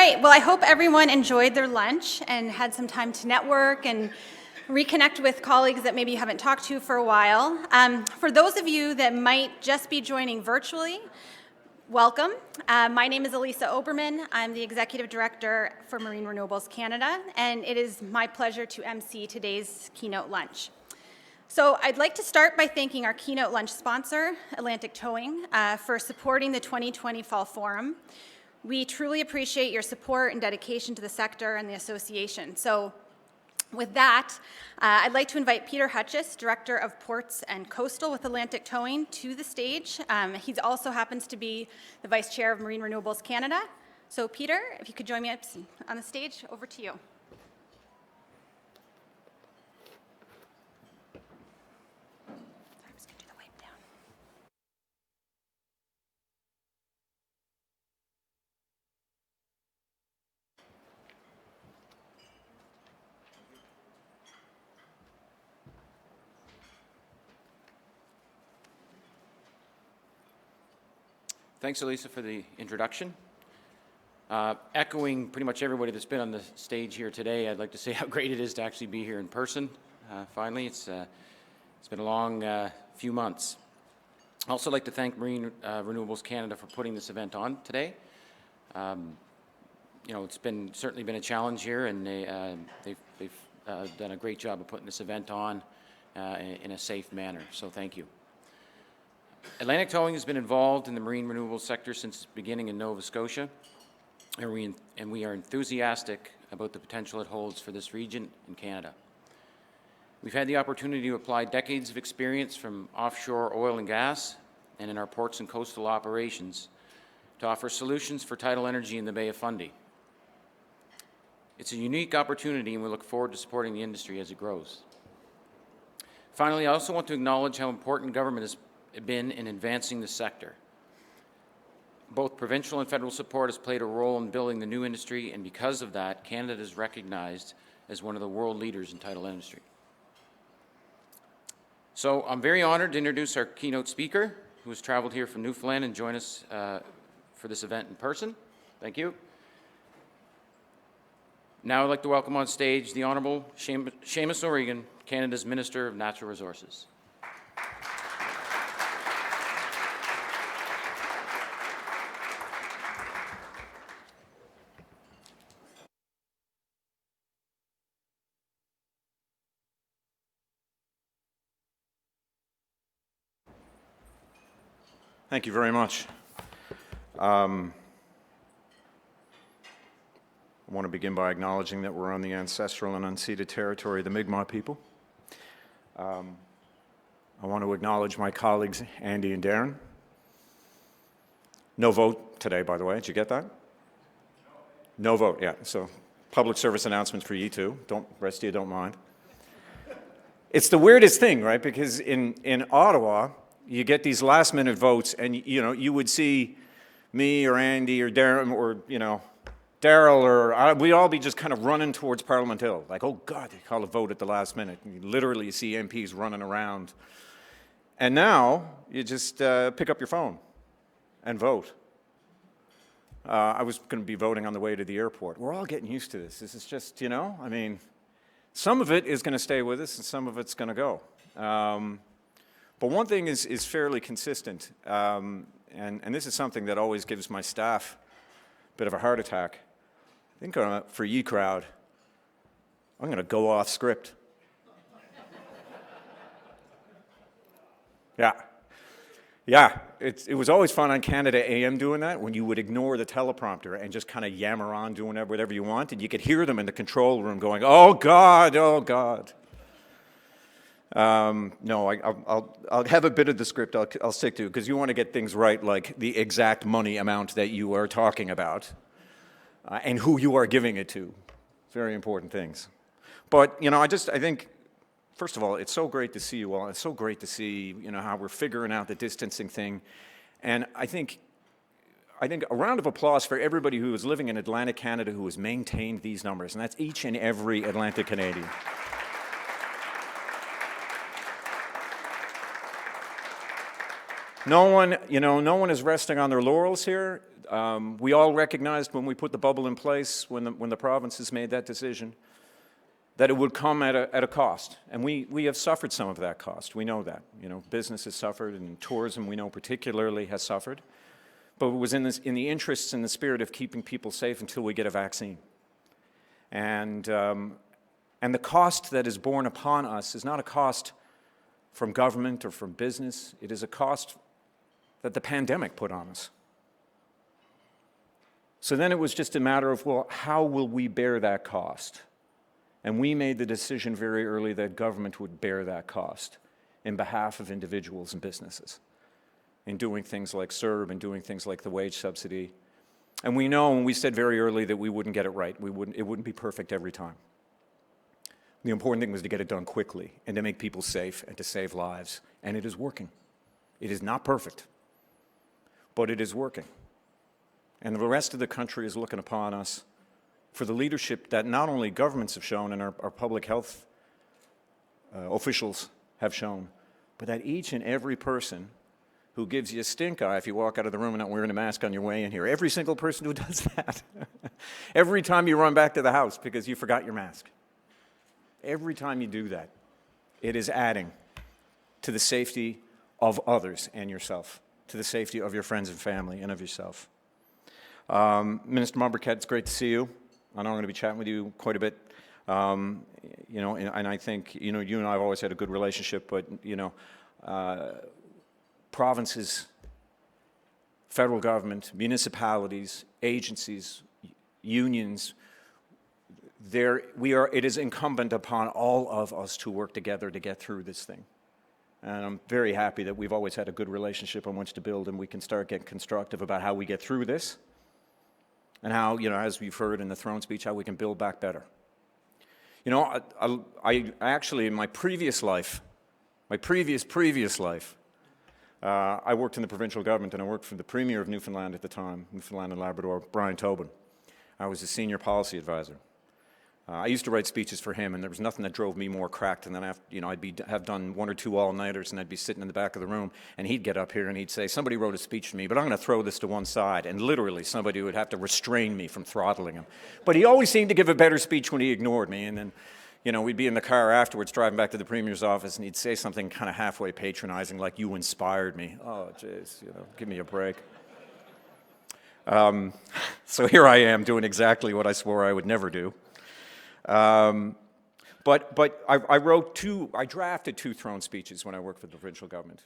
right, well, I hope everyone enjoyed their lunch and had some time to network and reconnect with colleagues that maybe you haven't talked to for a while. For those of you that might just be joining virtually, welcome. My name is Elisa Oberman. I'm the Executive Director for Marine Renewables Canada, and it is my pleasure to MC today's Keynote lunch. So I'd like to start by thanking our Keynote lunch sponsor, Atlantic Towing, for supporting the 2020 Fall Forum. We truly appreciate your support and dedication to the sector and the association. So with that, I'd like to invite Peter Hutchis, Director of Ports and Coastal with Atlantic Towing, to the stage. He also happens to be the Vice Chair of Marine Renewables Canada. So Peter, if you could join me up on the stage, over to you. Thanks, Elisa, for the introduction. Echoing pretty much everybody that's been on the stage here today, I'd like to say how great it is to actually be here in person. Finally, it's been a long few months. I'd also like to thank Marine Renewables Canada for putting this event on today. It's certainly been a challenge here, and they've done a great job of putting this event on in a safe manner. So thank you. Atlantic Towing has been involved in the marine renewables sector since its beginning in Nova Scotia, and we are enthusiastic about the potential it holds for this region in Canada. We've had the opportunity to apply decades of experience from offshore oil and gas and in our ports and coastal operations to offer solutions for tidal energy in the Bay of Fundy. It's a unique opportunity, and we look forward to supporting the industry as it grows. Finally, I also want to acknowledge how important government has been in advancing the sector. Both provincial and federal support has played a role in building the new industry, and because of that, Canada is recognized as one of the world leaders in tidal industry. So I'm very honored to introduce our keynote speaker, who has traveled here from Newfoundland and joined us for this event in person. Thank you. Now I'd like to welcome on stage the Honourable Seamus O'Regan, Canada's Minister of Natural Resources. Thank you very much. I want to begin by acknowledging that we're on the ancestral and unceded territory of the Mi'kmaq people. I want to acknowledge my colleagues, Andy and Darren. No vote today, by the way. Did you get that? No vote, yeah. So public service announcements for you two. Rest of you don't mind. It's the weirdest thing, right? Because in Ottawa, you get these last-minute votes, and you would see me or Andy or Darren or Daryl or we'd all be just kind of running towards Parliament Hill, like, oh God, they call a vote at the last minute. And you literally see MPs running around. And now you just pick up your phone and vote. I was going to be voting on the way to the airport. We're all getting used to this. This is just, I mean, some of it is going to stay with us, and some of it's going to go. But one thing is fairly consistent, and this is something that always gives my staff a bit of a heart attack. I think for you crowd, I'm going to go off script. Yeah, it was always fun on Canada AM doing that, when you would ignore the teleprompter and just kind of yammer on doing whatever you want, and you could hear them in the control room going, oh God, oh God. No, I'll have a bit of the script I'll stick to, because you want to get things right, like the exact money amount that you are talking about and who you are giving it to. Very important things. But, I think, first of all, it's so great to see you all. It's so great to see, how we're figuring out the distancing thing. And I think a round of applause for everybody who is living in Atlantic Canada who has maintained these numbers, and that's each and every Atlantic Canadian. No one is resting on their laurels here. we all recognized when we put the bubble in place, when the provinces made that decision, that it would come at a cost. And we have suffered some of that cost. We know that. You know, business has suffered, and tourism, we know particularly, has suffered. But it was in the interests and the spirit of keeping people safe until we get a vaccine. And the cost that is borne upon us is not a cost from government or from business. It is a cost that the pandemic put on us. So then it was just a matter of, well, how will we bear that cost? And we made the decision very early that government would bear that cost in behalf of individuals and businesses, in doing things like CERB and doing things like the wage subsidy. And we know, and we said very early, that we wouldn't get it right. It wouldn't be perfect every time. The important thing was to get it done quickly and to make people safe and to save lives. And it is working. It is not perfect, but it is working. And the rest of the country is looking upon us for the leadership that not only governments have shown and our public health officials have shown, but that each and every person who gives you a stink eye if you walk out of the room and not wearing a mask on your way in here. Every single person who does that. Every time you run back to the house because you forgot your mask. Every time you do that, it is adding to the safety of others and yourself, to the safety of your friends and family and of yourself. Minister Mombercat, it's great to see you. I know I'm going to be chatting with you quite a bit. You know, and I think, you know, you and I have always had a good relationship, but, you know, provinces, federal government, municipalities, agencies, unions, it is incumbent upon all of us to work together to get through this thing. And I'm very happy that we've always had a good relationship on which to build, and we can start getting constructive about how we get through this and how, you know, as we've heard in the throne speech, how we can build back better. You know, I actually, in my previous life, my previous life, I worked in the provincial government, and I worked for the Premier of Newfoundland at the time, Newfoundland and Labrador, Brian Tobin. I was a senior policy advisor. I used to write speeches for him, and there was nothing that drove me more cracked than after, you know, have done one or two all-nighters, and I'd be sitting in the back of the room, and he'd get up here and he'd say, somebody wrote a speech for me, but I'm going to throw this to one side, and literally somebody would have to restrain me from throttling him. But he always seemed to give a better speech when he ignored me, and then, you know, we'd be in the car afterwards driving back to the Premier's office, and he'd say something kind of halfway patronizing, like, you inspired me. Oh, jeez, you know, give me a break. So here I am doing exactly what I swore I would never do. But I drafted two throne speeches when I worked for the provincial government.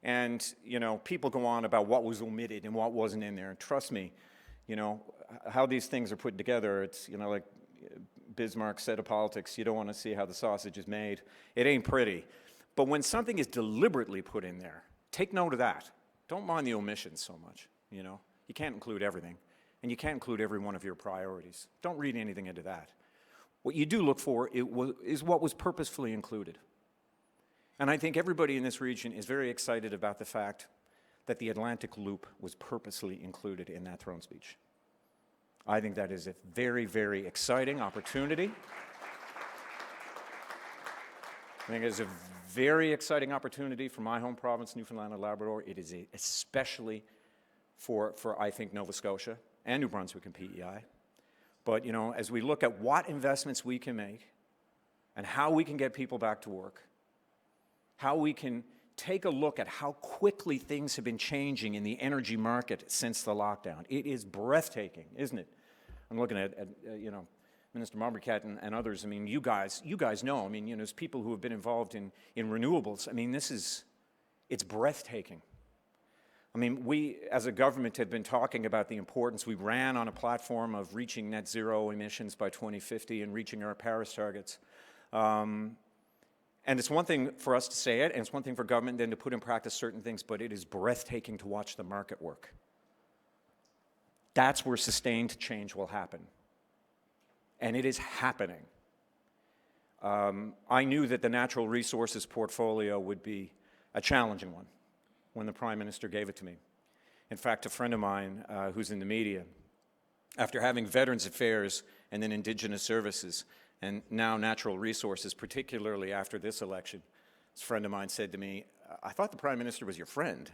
And, you know, people go on about what was omitted and what wasn't in there. And trust me, you know, how these things are put together, it's, you know, like Bismarck said of politics, you don't want to see how the sausage is made. It ain't pretty. But when something is deliberately put in there, take note of that. Don't mind the omissions so much, you know. You can't include everything. And you can't include every one of your priorities. Don't read anything into that. What you do look for is what was purposefully included. And I think everybody in this region is very excited about the fact that the Atlantic Loop was purposely included in that throne speech. I think that is a very, very exciting opportunity. I think it is a very exciting opportunity for my home province, Newfoundland and Labrador. It is especially for, I think, Nova Scotia and New Brunswick and PEI. But, you know, as we look at what investments we can make and how we can get people back to work, how we can take a look at how quickly things have been changing in the energy market since the lockdown. It is breathtaking, isn't it? I'm looking at you know, Minister Mombercat and others. I mean, you guys know. I mean, you know, as people who have been involved in renewables, I mean, it's breathtaking. I mean, we as a government have been talking about the importance. We ran on a platform of reaching net zero emissions by 2050 and reaching our Paris targets. And it's one thing for us to say it, and it's one thing for government then to put in practice certain things, but it is breathtaking to watch the market work. That's where sustained change will happen. And it is happening. I knew that the natural resources portfolio would be a challenging one when the Prime Minister gave it to me. In fact, a friend of mine who's in the media, after having Veterans Affairs and then Indigenous Services and now Natural Resources, particularly after this election, this friend of mine said to me, I thought the Prime Minister was your friend.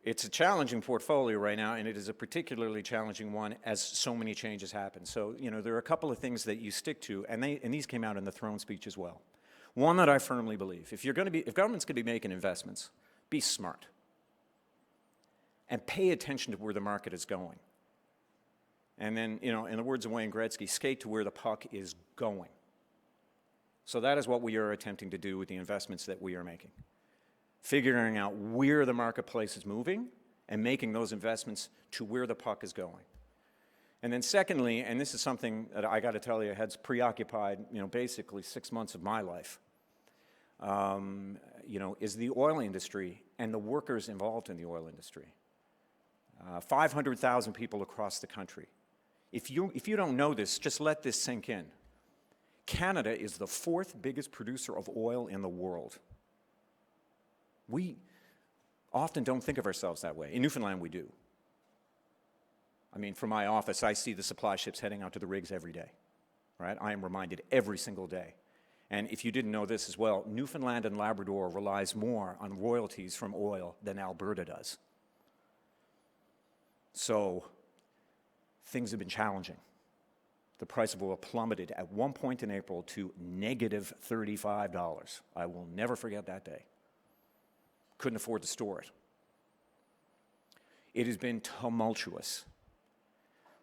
It's a challenging portfolio right now, and it is a particularly challenging one as so many changes happen. So, you know, there are a couple of things that you stick to, and these came out in the throne speech as well. One that I firmly believe, if government's going to be making investments, be smart. And pay attention to where the market is going. And then, you know, in the words of Wayne Gretzky, skate to where the puck is going. So that is what we are attempting to do with the investments that we are making. Figuring out where the marketplace is moving and making those investments to where the puck is going. And then secondly, and this is something that I got to tell you has preoccupied, you know, basically 6 months of my life, you know, is the oil industry and the workers involved in the oil industry. 500,000 people across the country. If you don't know this, just let this sink in. Canada is the 4th biggest producer of oil in the world. We often don't think of ourselves that way. In Newfoundland, we do. I mean, from my office, I see the supply ships heading out to the rigs every day, right? I am reminded every single day. And if you didn't know this as well, Newfoundland and Labrador relies more on royalties from oil than Alberta does. So things have been challenging. The price of oil plummeted at one point in April to negative $35. I will never forget that day. Couldn't afford to store it. It has been tumultuous.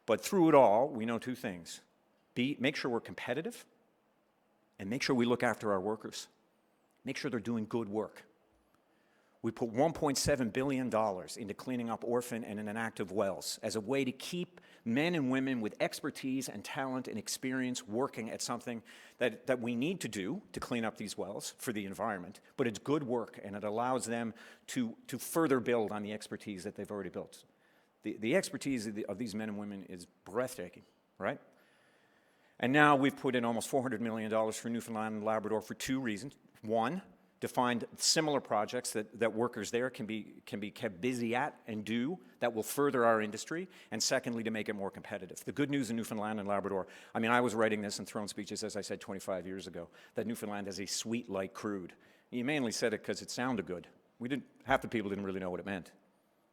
But through it all, we know two things. Make sure we're competitive, and make sure we look after our workers. Make sure they're doing good work. We put $1.7 billion into cleaning up orphan and inactive wells as a way to keep men and women with expertise and talent and experience working at something that we need to do to clean up these wells for the environment, but it's good work, and it allows them to further build on the expertise that they've already built. The expertise of these men and women is breathtaking, right? And now we've put in almost $400 million for Newfoundland and Labrador for two reasons. One, to find similar projects that workers there can be kept busy at and do that will further our industry, and secondly, to make it more competitive. The good news in Newfoundland and Labrador, I mean, I was writing this in throne speeches, as I said, 25 years ago, that Newfoundland has a sweet light crude. You mainly said it because it sounded good. Half the people didn't really know what it meant.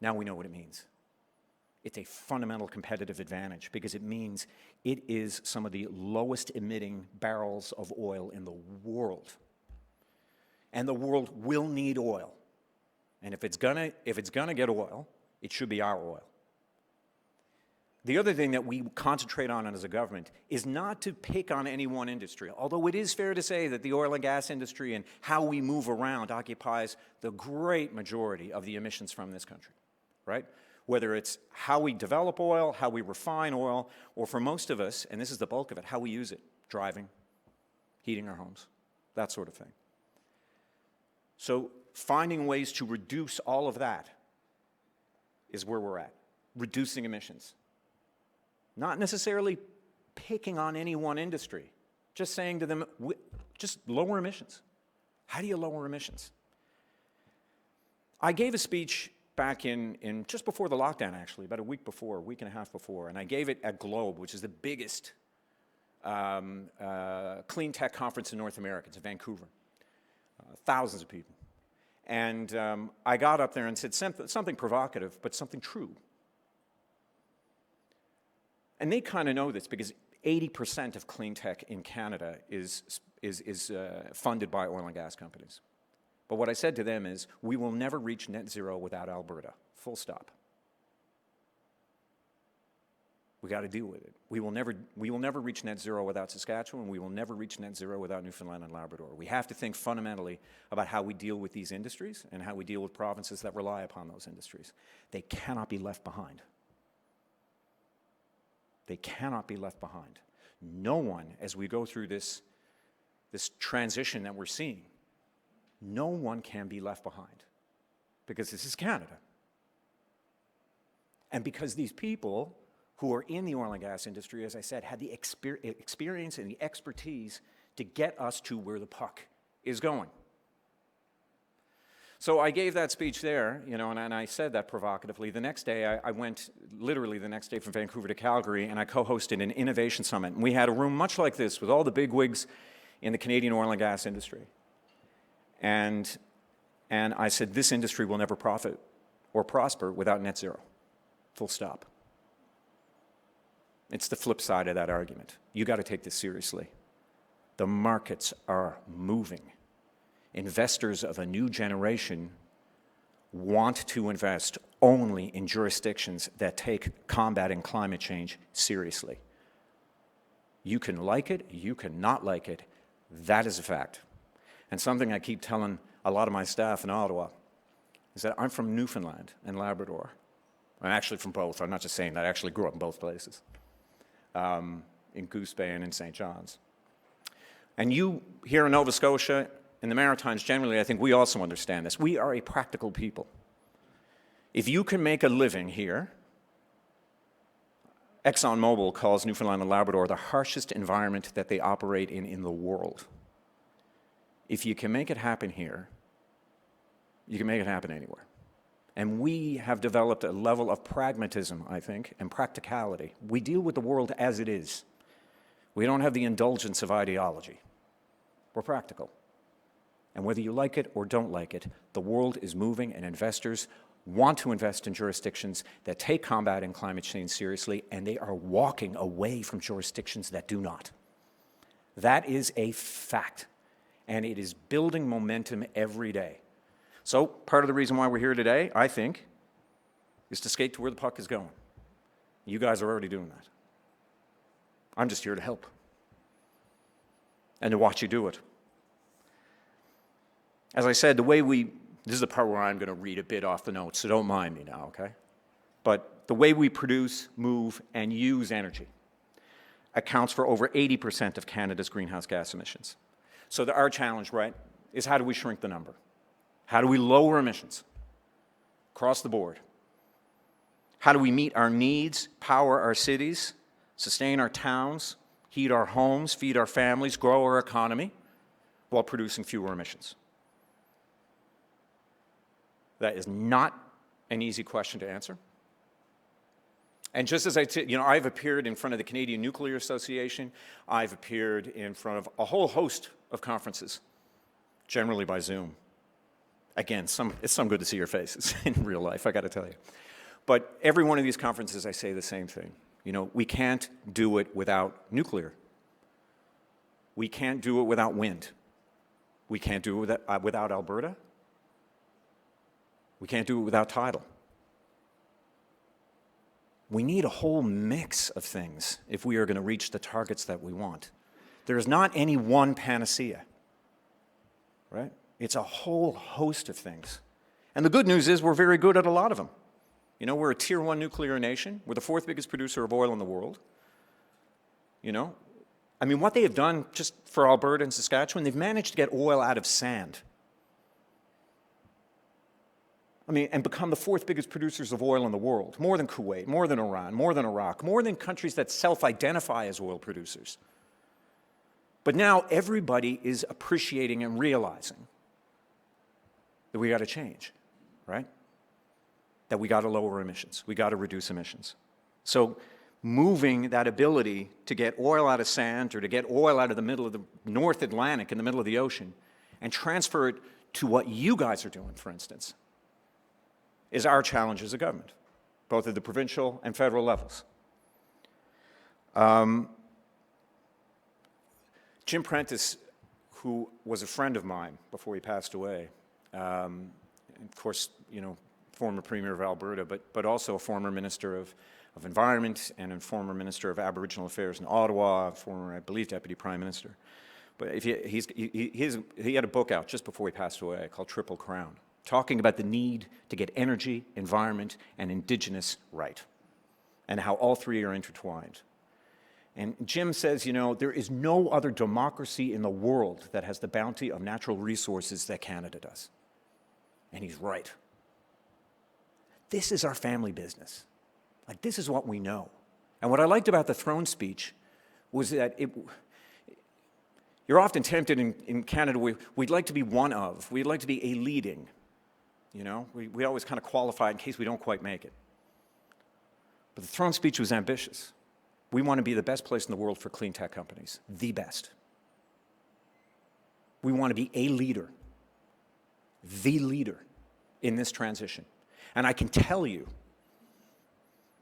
Now we know what it means. It's a fundamental competitive advantage because it means it is some of the lowest emitting barrels of oil in the world. And the world will need oil. And if it's gonna get oil, it should be our oil. The other thing that we concentrate on as a government is not to pick on any one industry, although it is fair to say that the oil and gas industry and how we move around occupies the great majority of the emissions from this country, right? Whether it's how we develop oil, how we refine oil, or for most of us, and this is the bulk of it, how we use it, driving, heating our homes, that sort of thing. So finding ways to reduce all of that is where we're at, reducing emissions. Not necessarily picking on any one industry, just saying to them, just lower emissions. How do you lower emissions? I gave a speech back in just before the lockdown, actually, about a week and a half before, and I gave it at Globe, which is the biggest clean tech conference in North America. It's in Vancouver. Thousands of people. And I got up there and said something provocative, but something true. And they kind of know this because 80% of clean tech in Canada is funded by oil and gas companies. But what I said to them is, we will never reach net zero without Alberta, full stop. We got to deal with it. We will never reach net zero without Saskatchewan. We will never reach net zero without Newfoundland and Labrador. We have to think fundamentally about how we deal with these industries and how we deal with provinces that rely upon those industries. They cannot be left behind. They cannot be left behind. No one, as we go through this transition that we're seeing, no one can be left behind because this is Canada. And because these people who are in the oil and gas industry, as I said, had the experience and the expertise to get us to where the puck is going. So I gave that speech there, you know, and I said that provocatively. The next day, I went, literally the next day from Vancouver to Calgary, and I co-hosted an innovation summit. And we had a room much like this with all the bigwigs in the Canadian oil and gas industry. And I said, this industry will never profit or prosper without net zero. Full stop. It's the flip side of that argument. You got to take this seriously. The markets are moving. Investors of a new generation want to invest only in jurisdictions that take combating climate change seriously. You can like it, you can not like it. That is a fact. And something I keep telling a lot of my staff in Ottawa is that I'm from Newfoundland and Labrador. I'm actually from both. I'm not just saying that. I actually grew up in both places, in Goose Bay and in St. John's. And you here in Nova Scotia, in the Maritimes generally, I think we also understand this. We are a practical people. If you can make a living here, ExxonMobil calls Newfoundland and Labrador the harshest environment that they operate in the world. If you can make it happen here, you can make it happen anywhere. And we have developed a level of pragmatism, I think, and practicality. We deal with the world as it is. We don't have the indulgence of ideology. We're practical. And whether you like it or don't like it, the world is moving and investors want to invest in jurisdictions that take combating climate change seriously, and they are walking away from jurisdictions that do not. That is a fact, and it is building momentum every day. So part of the reason why we're here today, I think, is to skate to where the puck is going. You guys are already doing that. I'm just here to help and to watch you do it. As I said, this is the part where I'm going to read a bit off the notes, so don't mind me now, okay? But the way we produce, move, and use energy accounts for over 80% of Canada's greenhouse gas emissions. So our challenge, right, is how do we shrink the number? How do we lower emissions across the board? How do we meet our needs, power our cities, sustain our towns, heat our homes, feed our families, grow our economy, while producing fewer emissions? That is not an easy question to answer. And just as I've appeared in front of the Canadian Nuclear Association, I've appeared in front of a whole host of conferences, generally by Zoom. Again, it's some good to see your faces in real life, I got to tell you. But every one of these conferences, I say the same thing. We can't do it without nuclear. We can't do it without wind. We can't do it without Alberta. We can't do it without Tidal. We need a whole mix of things if we are going to reach the targets that we want. There is not any one panacea, right? It's a whole host of things. And the good news is we're very good at a lot of them. We're a tier 1 nuclear nation. We're the 4th biggest producer of oil in the world. What they have done just for Alberta and Saskatchewan, they've managed to get oil out of sand. And become the 4th biggest producers of oil in the world, more than Kuwait, more than Iran, more than Iraq, more than countries that self-identify as oil producers. But now everybody is appreciating and realizing that we got to change, right? That we got to lower emissions, we got to reduce emissions. So moving that ability to get oil out of sand or to get oil out of the middle of the North Atlantic in the middle of the ocean and transfer it to what you guys are doing, for instance, is our challenge as a government, both at the provincial and federal levels. Jim Prentice, who was a friend of mine before he passed away, of course, former Premier of Alberta, but also a former Minister of Environment and a former Minister of Aboriginal Affairs in Ottawa, former, I believe, Deputy Prime Minister. But he had a book out just before he passed away called Triple Crown, talking about the need to get energy, environment, and Indigenous right, and how all three are intertwined. And Jim says, there is no other democracy in the world that has the bounty of natural resources that Canada does. And he's right. This is our family business. This is what we know. And what I liked about the throne speech was that you're often tempted in Canada, we'd like to be one of, we'd like to be a leading. We always kind of qualify in case we don't quite make it. But the throne speech was ambitious. We want to be the best place in the world for clean tech companies, the best. We want to be a leader, the leader in this transition. And I can tell you,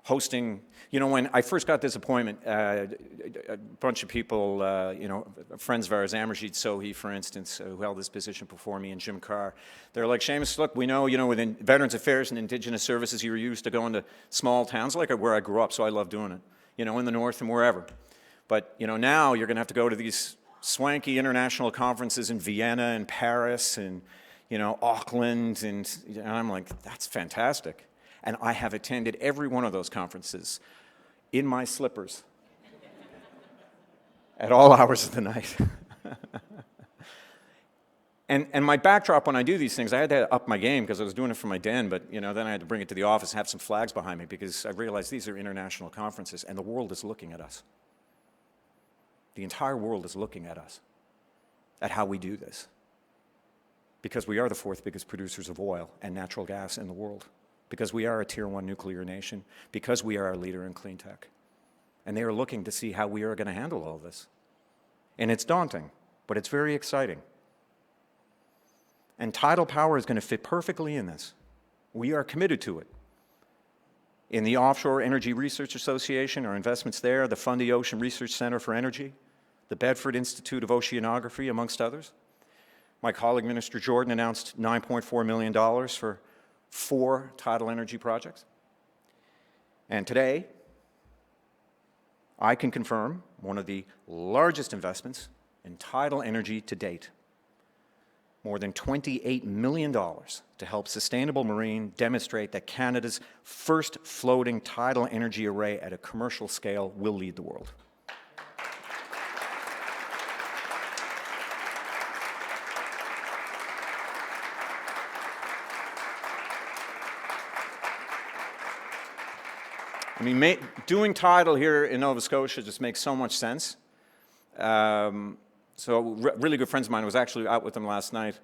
hosting, when I first got this appointment, a bunch of people, friends of ours, Amarjeet Sohi, for instance, who held this position before me, and Jim Carr, they're like, Seamus, look, we know, within Veterans Affairs and Indigenous Services, you're used to going to small towns like where I grew up, so I love doing it, in the north and wherever. But, now you're going to have to go to these swanky international conferences in Vienna and Paris and, Auckland, and I'm like, that's fantastic. And I have attended every one of those conferences in my slippers at all hours of the night. and my backdrop when I do these things, I had to up my game because I was doing it from my den, but then I had to bring it to the office and have some flags behind me because I realized these are international conferences and the world is looking at us. The entire world is looking at us, at how we do this. Because we are the fourth biggest producers of oil and natural gas in the world. Because we are a tier 1 nuclear nation. Because we are a leader in clean tech. And they are looking to see how we are going to handle all this. And it's daunting, but it's very exciting. And tidal power is going to fit perfectly in this. We are committed to it. In the Offshore Energy Research Association, our investments there, the Fundy Ocean Research Center for Energy, the Bedford Institute of Oceanography, amongst others. My colleague, Minister Jordan, announced $9.4 million for 4 tidal energy projects. And today, I can confirm one of the largest investments in tidal energy to date. More than $28 million to help Sustainable Marine demonstrate that Canada's first floating tidal energy array at a commercial scale will lead the world. I mean, doing tidal here in Nova Scotia just makes so much sense. Really good friends of mine, I was actually out with them last night,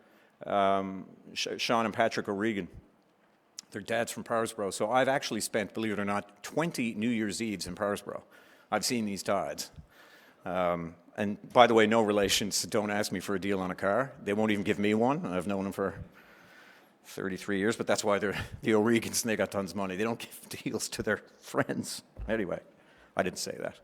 Sean and Patrick O'Regan. Their dad's from Parsboro. So I've actually spent, believe it or not, 20 New Year's Eves in Parsboro. I've seen these tides. And by the way, no relations, don't ask me for a deal on a car. They won't even give me one. I've known them for 33 years, but that's why they're the O'Regans and they got tons of money. They don't give deals to their friends. Anyway, I didn't say that.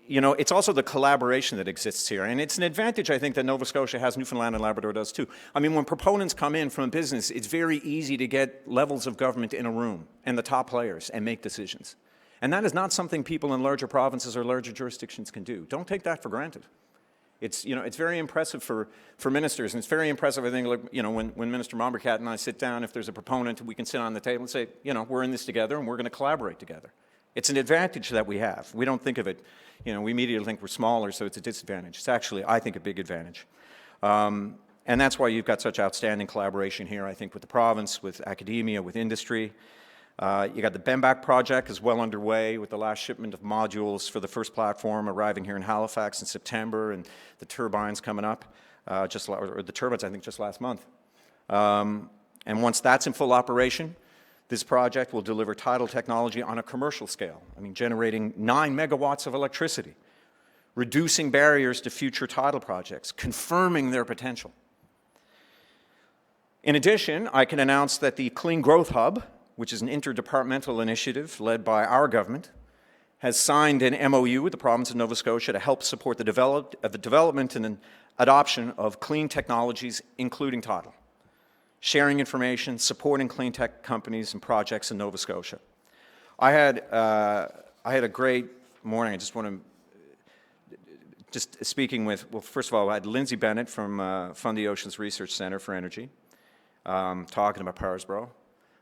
It's also the collaboration that exists here. And it's an advantage, I think, that Nova Scotia has, Newfoundland and Labrador does too. I mean, when proponents come in from a business, it's very easy to get levels of government in a room and the top players and make decisions. And that is not something people in larger provinces or larger jurisdictions can do. Don't take that for granted. It's very impressive for ministers, and it's very impressive, I think, when Minister Mombercat and I sit down, if there's a proponent, we can sit on the table and say, we're in this together and we're going to collaborate together. It's an advantage that we have. We don't think of it, we immediately think we're smaller, so it's a disadvantage. It's actually, I think, a big advantage. And that's why you've got such outstanding collaboration here, I think, with the province, with academia, with industry. You got the BEMBAC project is well underway with the last shipment of modules for the first platform arriving here in Halifax in September, and the turbines coming up, the turbines, I think, just last month. And once that's in full operation, this project will deliver tidal technology on a commercial scale. I mean, generating 9 megawatts of electricity, reducing barriers to future tidal projects, confirming their potential. In addition, I can announce that the Clean Growth Hub, which is an interdepartmental initiative led by our government, has signed an MOU with the province of Nova Scotia to help support the development and adoption of clean technologies, including tidal, sharing information, supporting clean tech companies and projects in Nova Scotia. I had a great morning. I just want to, speaking with, well, first of all, I had Lindsay Bennett from Fundy Ocean's Research Center for Energy, talking about Parsboro.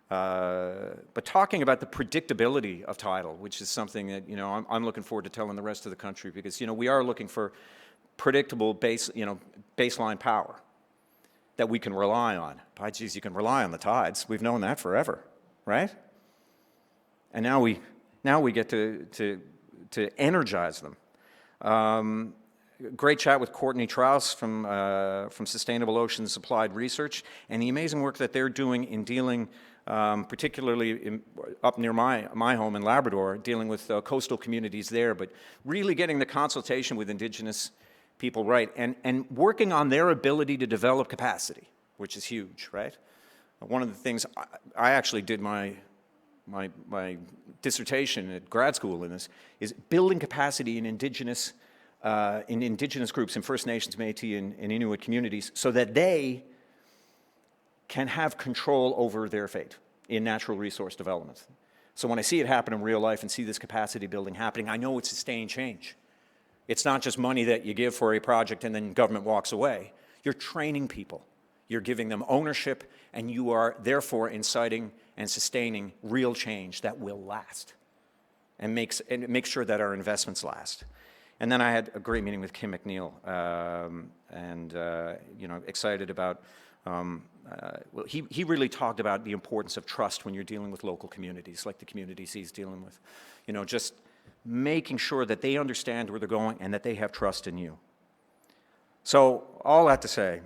But talking about the predictability of tidal, which is something that I'm looking forward to telling the rest of the country, because we are looking for predictable baseline power that we can rely on. By geez, you can rely on the tides. We've known that forever, right? And now we get to energize them. Great chat with Courtney Traus from Sustainable Oceans Applied Research, and the amazing work that they're doing in dealing, particularly up near my home in Labrador, dealing with coastal communities there, but really getting the consultation with Indigenous people right, and working on their ability to develop capacity, which is huge, right? One of the things, I actually did my dissertation at grad school in this, is building capacity in indigenous groups, in First Nations, Métis, and Inuit communities, so that they can have control over their fate in natural resource development. So when I see it happen in real life and see this capacity building happening, I know it's sustaining change. It's not just money that you give for a project and then government walks away. You're training people. You're giving them ownership, and you are therefore inciting and sustaining real change that will last and make sure that our investments last. And then I had a great meeting with Kim McNeil, excited about, well, he really talked about the importance of trust when you're dealing with local communities, like the communities he's dealing with. Just making sure that they understand where they're going and that they have trust in you. So all that to say,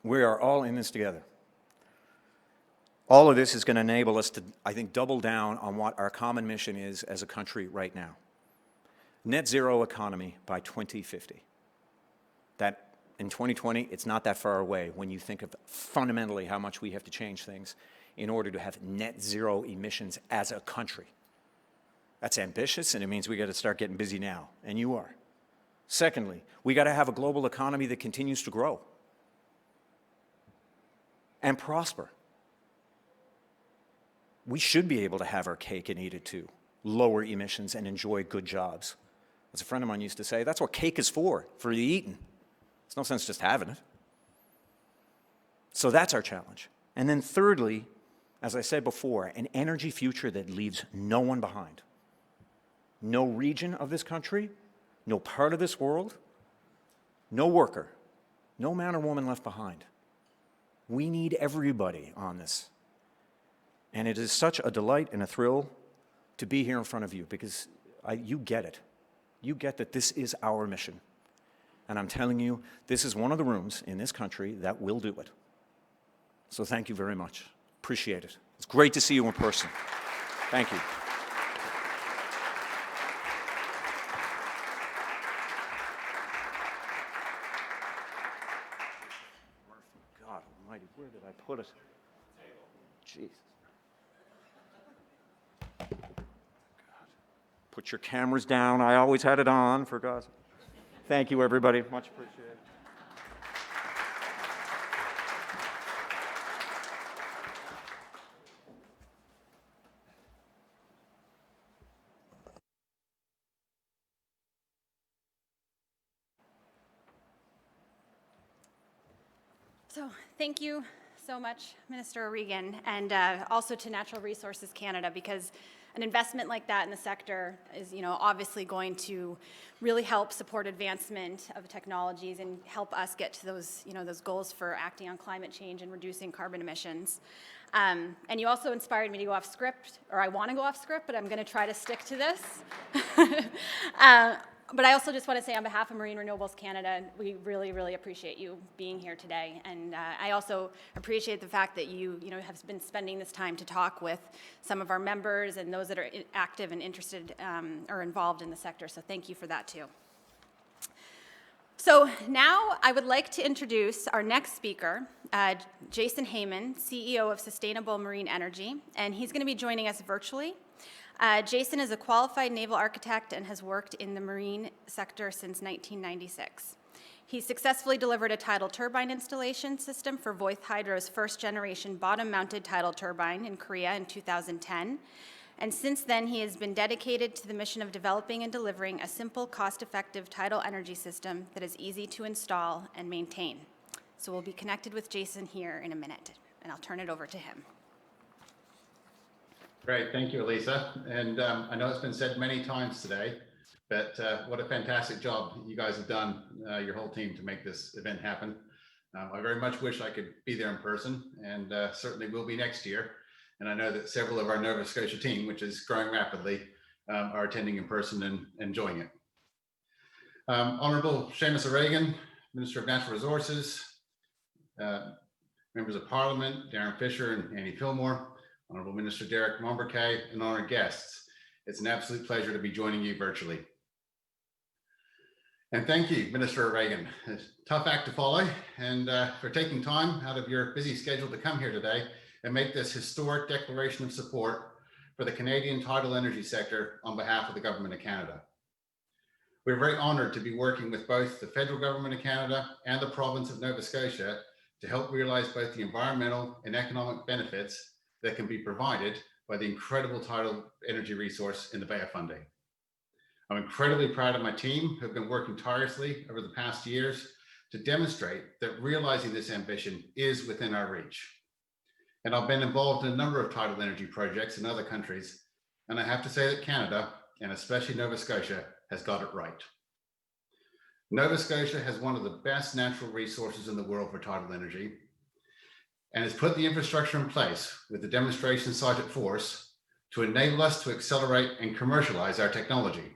we are all in this together. All of this is going to enable us to, I think, double down on what our common mission is as a country right now. Net zero economy by 2050. That in 2020, it's not that far away when you think of fundamentally how much we have to change things in order to have net zero emissions as a country. That's ambitious, and it means we got to start getting busy now, and you are. Secondly, we got to have a global economy that continues to grow and prosper. We should be able to have our cake and eat it too, lower emissions and enjoy good jobs. As a friend of mine used to say, that's what cake is for the eating. There's no sense just having it. So that's our challenge. And then thirdly, as I said before, an energy future that leaves no one behind. No region of this country, no part of this world, no worker, no man or woman left behind. We need everybody on this. And it is such a delight and a thrill to be here in front of you because you get it. You get that this is our mission. And I'm telling you, this is one of the rooms in this country that will do it. So thank you very much. Appreciate it. It's great to see you in person. Thank you. God almighty, where did I put it? Jesus. God. Put your cameras down. I always had it on, for God's sake. Thank you, everybody. Much appreciated. So thank you so much, Minister O'Regan, and also to Natural Resources Canada, because an investment like that in the sector is, obviously going to really help support advancement of technologies and help us get to those, those goals for acting on climate change and reducing carbon emissions. And you also inspired me to go off script, or I want to go off script, but I'm going to try to stick to this. But I also just want to say on behalf of Marine Renewables Canada, we really, really appreciate you being here today. And I also appreciate the fact that you have been spending this time to talk with some of our members and those that are active and interested or involved in the sector. So thank you for that too. So now I would like to introduce our next speaker, Jason Heyman, CEO of Sustainable Marine Energy, and he's going to be joining us virtually. Jason is a qualified naval architect and has worked in the marine sector since 1996. He successfully delivered a tidal turbine installation system for Voith Hydro's first-generation bottom-mounted tidal turbine in Korea in 2010. And since then, he has been dedicated to the mission of developing and delivering a simple, cost-effective tidal energy system that is easy to install and maintain. So we'll be connected with Jason here in a minute, and I'll turn it over to him. Great, thank you, Elisa. And I know it's been said many times today, but what a fantastic job you guys have done, your whole team, to make this event happen. I very much wish I could be there in person, and certainly will be next year. And I know that several of our Nova Scotia team, which is growing rapidly, are attending in person and enjoying it. Honourable Seamus O'Regan, Minister of Natural Resources, members of Parliament, Darren Fisher and Annie Fillmore, Honourable Minister Derek Momberkay, and honoured guests. It's an absolute pleasure to be joining you virtually. And thank you, Minister Reagan. It's a tough act to follow, and for taking time out of your busy schedule to come here today and make this historic declaration of support for the Canadian tidal energy sector on behalf of the Government of Canada. We're very honored to be working with both the federal government of Canada and the province of Nova Scotia to help realize both the environmental and economic benefits that can be provided by the incredible tidal energy resource in the Bay of Fundy. I'm incredibly proud of my team who have been working tirelessly over the past years to demonstrate that realizing this ambition is within our reach. And I've been involved in a number of tidal energy projects in other countries, and I have to say that Canada, and especially Nova Scotia, has got it right. Nova Scotia has one of the best natural resources in the world for tidal energy and has put the infrastructure in place with the demonstration site at Force to enable us to accelerate and commercialize our technology.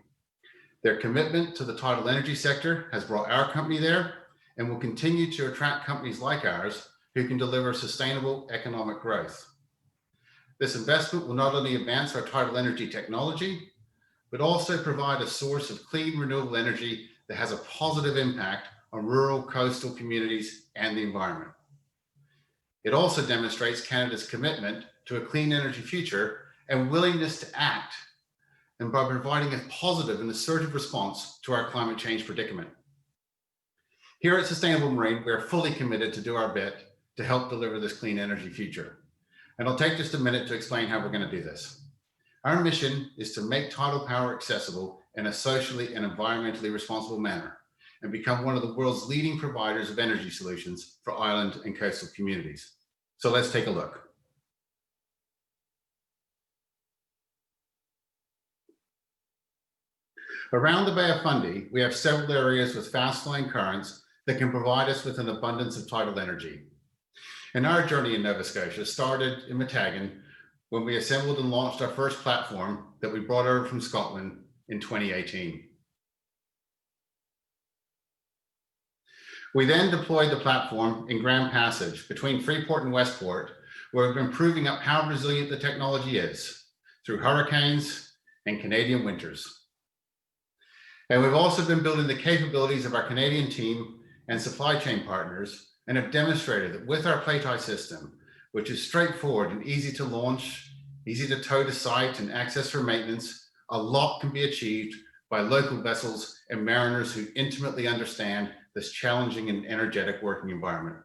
Their commitment to the tidal energy sector has brought our company there and will continue to attract companies like ours who can deliver sustainable economic growth. This investment will not only advance our tidal energy technology, but also provide a source of clean, renewable energy that has a positive impact on rural, coastal communities and the environment. It also demonstrates Canada's commitment to a clean energy future and willingness to act, and by providing a positive and assertive response to our climate change predicament. Here at Sustainable Marine, we are fully committed to do our bit to help deliver this clean energy future. And I'll take just a minute to explain how we're going to do this. Our mission is to make tidal power accessible in a socially and environmentally responsible manner and become one of the world's leading providers of energy solutions for island and coastal communities. So let's take a look. Around the Bay of Fundy, we have several areas with fast-flowing currents that can provide us with an abundance of tidal energy. And our journey in Nova Scotia started in Matagan when we assembled and launched our first platform that we brought over from Scotland in 2018. We then deployed the platform in Grand Passage between Freeport and Westport, where we've been proving up how resilient the technology is through hurricanes and Canadian winters. And we've also been building the capabilities of our Canadian team and supply chain partners, and have demonstrated that with our plate-tie system, which is straightforward and easy to launch, easy to tow to site and access for maintenance, a lot can be achieved by local vessels and mariners who intimately understand this challenging and energetic working environment.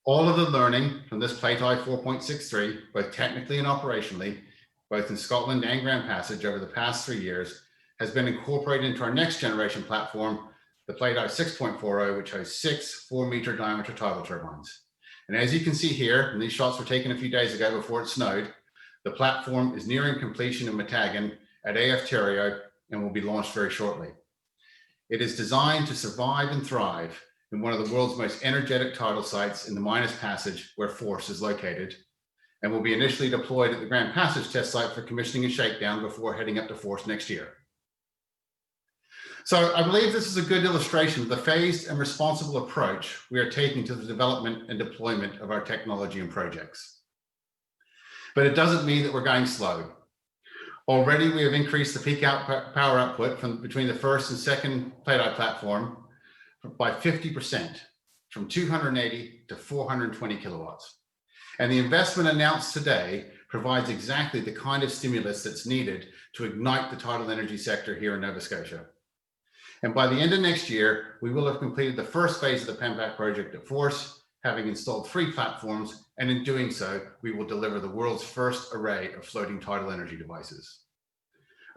All of the learning from this plate-tie 4.63, both technically and operationally, both in Scotland and Grand Passage over the past 3 years, has been incorporated into our next generation platform, the plate-tie 6.40, which has 6 4-meter diameter tidal turbines. And as you can see here, and these shots were taken a few days ago before it snowed, the platform is nearing completion in Matagan at AF Terrio and will be launched very shortly. It is designed to survive and thrive in one of the world's most energetic tidal sites in the Minas Passage, where Force is located, and will be initially deployed at the Grand Passage test site for commissioning and shakedown before heading up to Force next year. So I believe this is a good illustration of the phased and responsible approach we are taking to the development and deployment of our technology and projects. But it doesn't mean that we're going slow. Already we have increased the peak power output from between the first and second plate-tie platform by 50%, from 280 to 420 kilowatts. And the investment announced today provides exactly the kind of stimulus that's needed to ignite the tidal energy sector here in Nova Scotia. And by the end of next year, we will have completed the first phase of the PEMPAC project at Force, having installed 3 platforms, and in doing so, we will deliver the world's first array of floating tidal energy devices.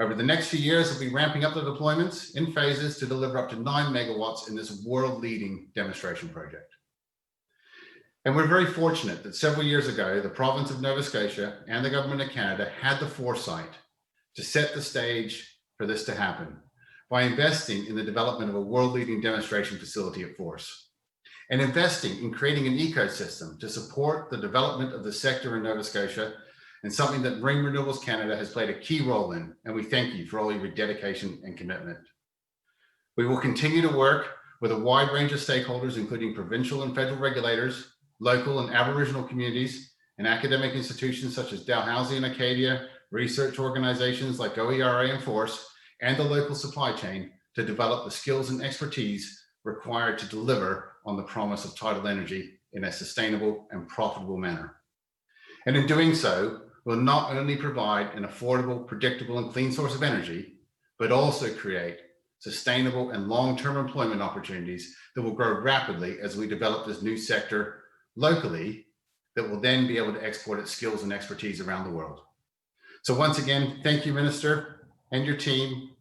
Over the next few years, we'll be ramping up the deployments in phases to deliver up to 9 megawatts in this world-leading demonstration project. And we're very fortunate that several years ago, the province of Nova Scotia and the government of Canada had the foresight to set the stage for this to happen by investing in the development of a world-leading demonstration facility at Force, and investing in creating an ecosystem to support the development of the sector in Nova Scotia, and something that Marine Renewables Canada has played a key role in, and we thank you for all your dedication and commitment. We will continue to work with a wide range of stakeholders, including provincial and federal regulators, local and Aboriginal communities, and academic institutions such as Dalhousie and Acadia, research organizations like OERA and Force, and the local supply chain to develop the skills and expertise required to deliver on the promise of tidal energy in a sustainable and profitable manner. And in doing so, we'll not only provide an affordable, predictable, and clean source of energy, but also create sustainable and long-term employment opportunities that will grow rapidly as we develop this new sector locally that will then be able to export its skills and expertise around the world. So once again, thank you, Minister, and your team,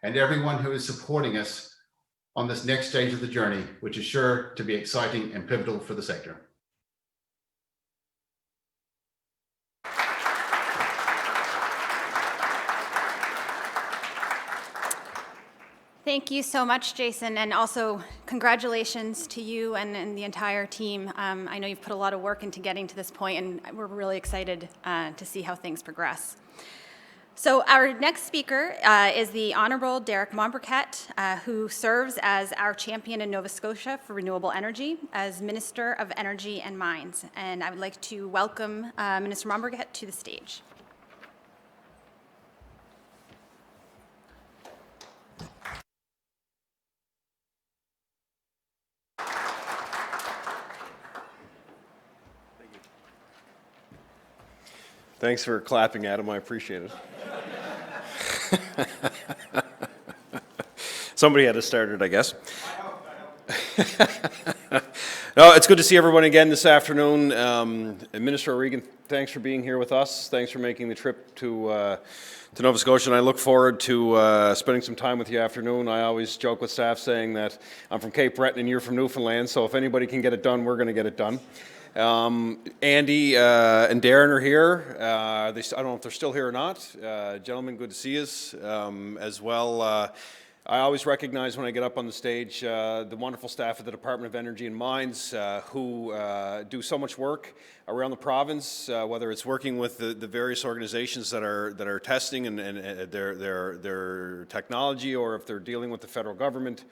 and everyone who is supporting us on this next stage of the journey, which is sure to be exciting and pivotal for the sector. Thank you so much, Jason, and also congratulations to you and the entire team. I know you've put a lot of work into getting to this point, and we're really excited to see how things progress. So our next speaker is the Honourable Derek Mombriquette, who serves as our champion in Nova Scotia for renewable energy as Minister of Energy and Mines. And I would like to welcome Minister Mombriquette to the stage. Thanks for clapping, Adam. I appreciate it. Somebody had to start it, I guess. No, it's good to see everyone again this afternoon. Minister O'Regan, thanks for being here with us. Thanks for making the trip to Nova Scotia, and I look forward to spending some time with you afternoon. I always joke with staff saying that I'm from Cape Breton and you're from Newfoundland, so if anybody can get it done, we're going to get it done. Andy and Darren are here. I don't know if they're still here or not. Gentlemen, good to see you as well. I always recognize when I get up on the stage the wonderful staff of the Department of Energy and Mines who do so much work around the province, whether it's working with the various organizations that are testing and their technology, or if they're dealing with the federal government.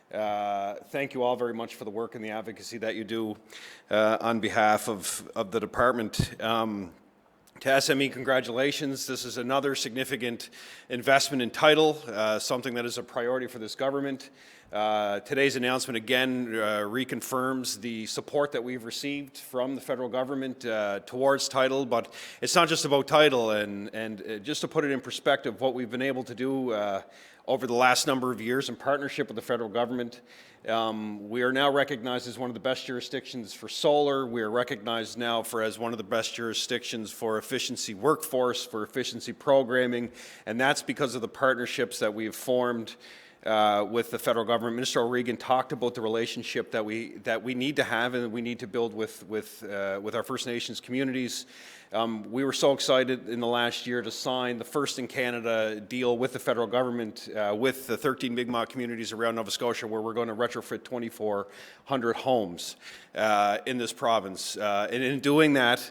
Thank you all very much for the work and the advocacy that you do on behalf of the department. To SME, congratulations. This is another significant investment in Tidal, something that is a priority for this government. Today's announcement again reconfirms the support that we've received from the federal government towards Tidal, but it's not just about Tidal, and just to put it in perspective, what we've been able to do over the last number of years in partnership with the federal government. We are now recognized as one of the best jurisdictions for solar. We are recognized now as one of the best jurisdictions for efficiency workforce, for efficiency programming, and that's because of the partnerships that we have formed with the federal government. Minister O'Regan talked about the relationship that we need to have and that we need to build with our First Nations communities. We were so excited in the last year to sign the first in Canada deal with the federal government with the 13 Mi'kmaq communities around Nova Scotia, where we're going to retrofit 2,400 homes in this province. And in doing that,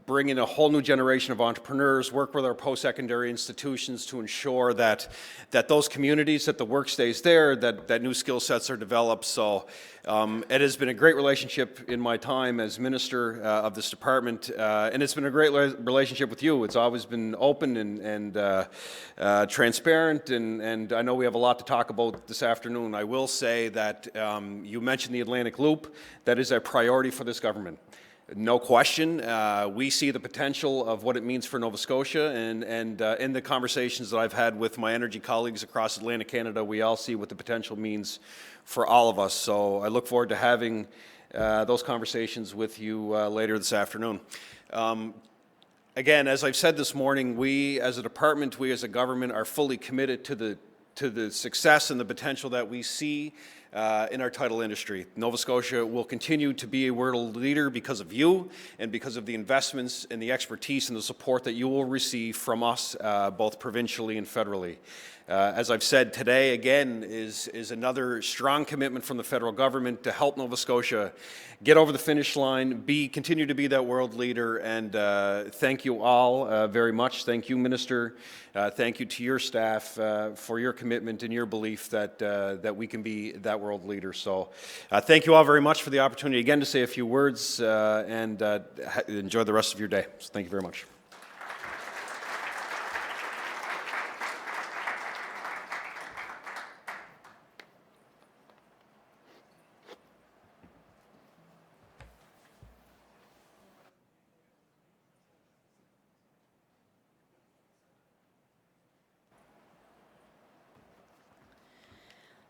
bring in a whole new generation of entrepreneurs, work with our post-secondary institutions to ensure that those communities, that the work stays there, that new skill sets are developed. So it has been a great relationship in my time as minister of this department, and it's been a great relationship with you. It's always been open and transparent, and I know we have a lot to talk about this afternoon. I will say that you mentioned the Atlantic Loop. That is a priority for this government. No question. We see the potential of what it means for Nova Scotia, and in the conversations that I've had with my energy colleagues across Atlantic Canada, we all see what the potential means for all of us. So I look forward to having those conversations with you later this afternoon. Again, as I've said this morning, we as a department, we as a government are fully committed to the success and the potential that we see in our tidal industry. Nova Scotia will continue to be a world leader because of you and because of the investments and the expertise and the support that you will receive from us, both provincially and federally. As I've said today, again, is another strong commitment from the federal government to help Nova Scotia get over the finish line, continue to be that world leader, and thank you all very much. Thank you, Minister. Thank you to your staff for your commitment and your belief that we can be that world leader. So thank you all very much for the opportunity again to say a few words, and enjoy the rest of your day. So thank you very much.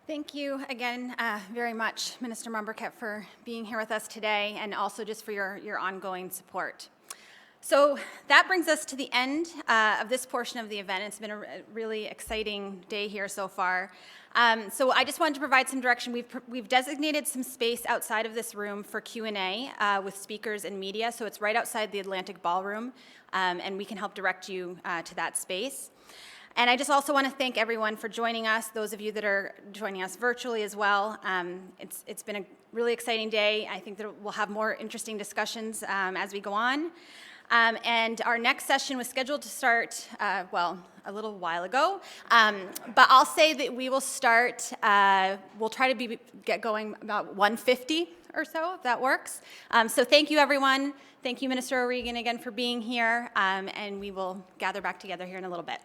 Thank you again very much, Minister Mumbercat, for being here with us today, and also just for your ongoing support. So that brings us to the end of this portion of the event. It's been a really exciting day here so far. So I just wanted to provide some direction. We've designated some space outside of this room for Q&A with speakers and media. So it's right outside the Atlantic Ballroom, and we can help direct you to that space. And I just also want to thank everyone for joining us, those of you that are joining us virtually as well. It's been a really exciting day. I think that we'll have more interesting discussions as we go on. And our next session was scheduled to start, well, a little while ago. But I'll say that we will start, we'll try to get going about 1:50 or so, if that works. So thank you, everyone. Thank you, Minister O'Regan, again for being here. And we will gather back together here in a little bit.